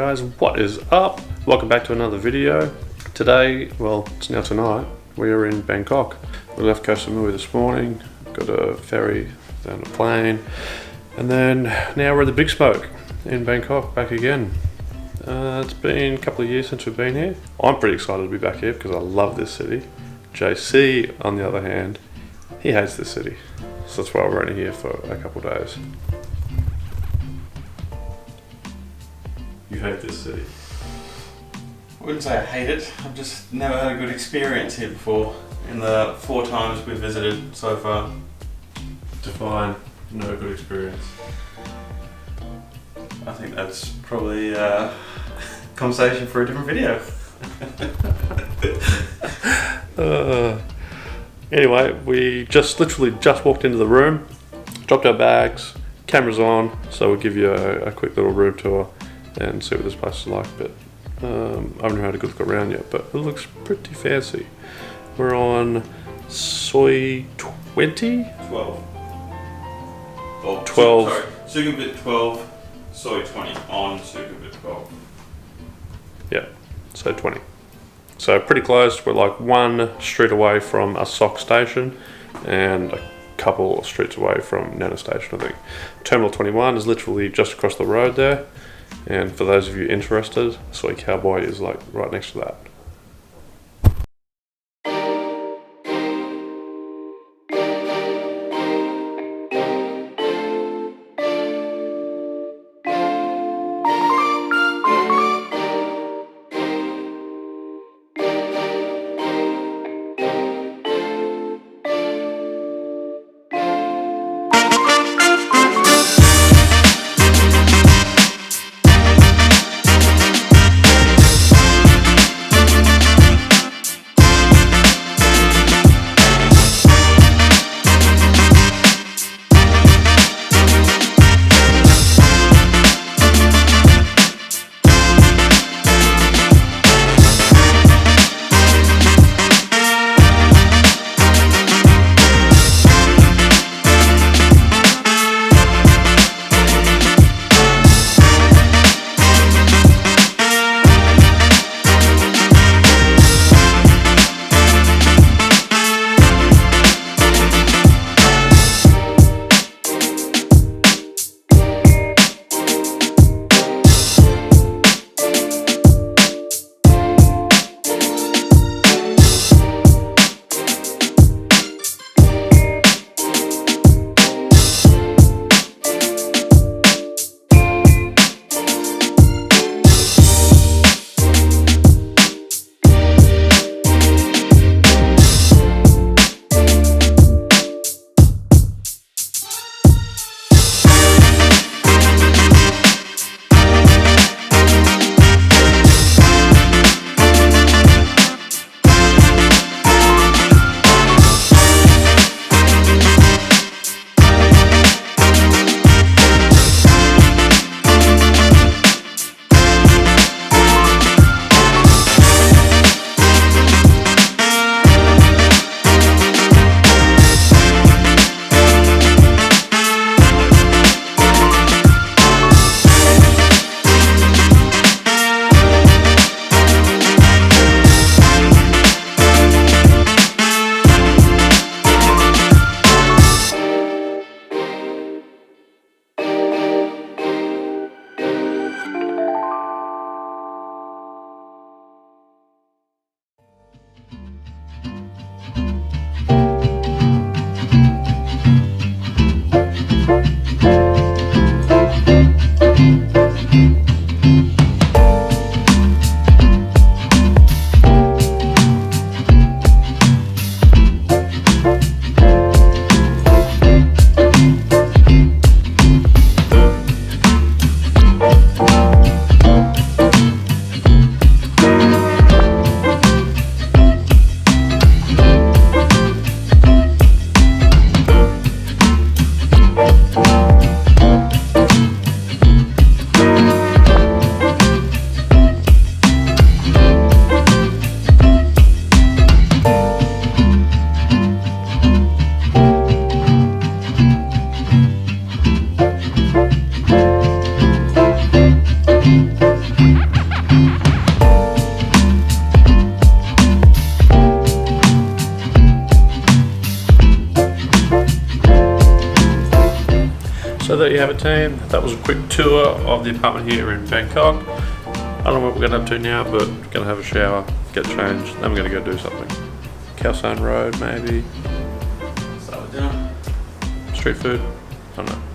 guys, what is up? Welcome back to another video. Today, well, it's now tonight, we are in Bangkok. We left Koh Samui this morning, got a ferry, then a plane, and then now we're at the Big Smoke in Bangkok, back again. It's been a couple of years since we've been here. I'm pretty excited to be back here because I love this city. JC, on the other hand, he hates this city. So that's why we're only here for a couple of days. You hate this city? I wouldn't say I hate it, I've just never had a good experience here before in the 4 times we've visited so far. Define no good experience. I think that's probably a conversation for a different video. Anyway, we literally just walked into the room, dropped our bags, cameras on, so we'll give you a quick little room tour and see what this place is like. But I haven't had a good look around yet, but it looks pretty fancy. We're on Soi 20? 12. Oh, 12. Sorry, Sukhumvit 12, Soi 20 on Sukhumvit 12. Yeah, so 20. So pretty close. We're like 1 street away from a SOC station and a couple of streets away from Nana Station, I think. Terminal 21 is literally just across the road there. And for those of you interested, Soi Cowboy is like right next to that. have a team. That was a quick tour of the apartment here in Bangkok. I don't know what we're going to up to now, but we're going to have a shower, get changed, then we're going to go do something. Khao San Road maybe. So we're doing Street food, I don't know.